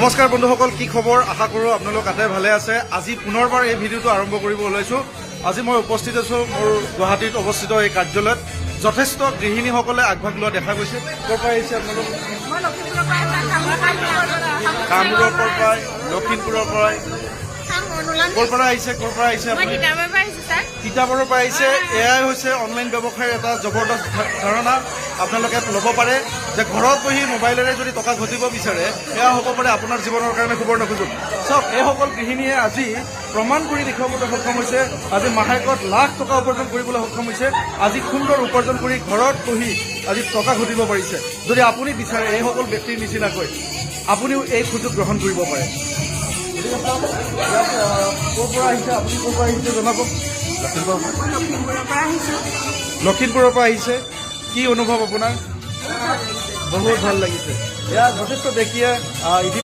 নমস্কাৰ বন্ধুসকল, কি খবৰ? আশা কৰোঁ আপোনালোক আটাই ভালে আছে। আজি পুনৰবাৰ এই ভিডিঅ'টো আৰম্ভ কৰিব ওলাইছোঁ। আজি মই উপস্থিত আছোঁ মোৰ গুৱাহাটীত অৱস্থিত এই কাৰ্যালয়ত। যথেষ্ট গৃহিণীসকলে আগভাগ লোৱা দেখা গৈছে। ক'ৰ পৰা আহিছে আপোনালোক? কামৰূপৰ পৰাই, লখিমপুৰৰ পৰাই। ক'ৰ পৰা আহিছে? ক'ৰ পৰা আহিছে আপুনি? তিতাবৰৰ পৰা আহিছে। এয়াই হৈছে অনলাইন ব্যৱসায়ৰ এটা জবৰদস্ত ধাৰণা। আপোনালোকে ল'ব পাৰে যে ঘৰত বহি মোবাইলেৰে যদি টকা ঘটিব বিচাৰে, এয়া হ'ব পাৰে আপোনাৰ জীৱনৰ কাৰণে সুবৰ্ণ সুযোগ। চাওক, এইসকল গৃহিণীয়ে আজি প্ৰমাণ কৰি দেখুৱাবলৈ সক্ষম হৈছে। আজি মাহেকত লাখ টকা উপাৰ্জন কৰিবলৈ সক্ষম হৈছে। আজি সুন্দৰ উপাৰ্জন কৰি ঘৰত বহি আজি টকা ঘটিব পাৰিছে। যদি আপুনি বিচাৰে এইসকল ব্যক্তিৰ নিচিনাকৈ আপুনিও এই সুযোগ গ্ৰহণ কৰিব পাৰে। ক'ৰ পৰা আহিছে আপুনি? ক'ৰ পৰা আহিছে জনাব। লখিমপুৰৰ পৰা আহিছে। কি অনুভৱ আপোনাৰ? বহুত ভাল লাগিছে। এয়া যথেষ্ট দেখিয়ে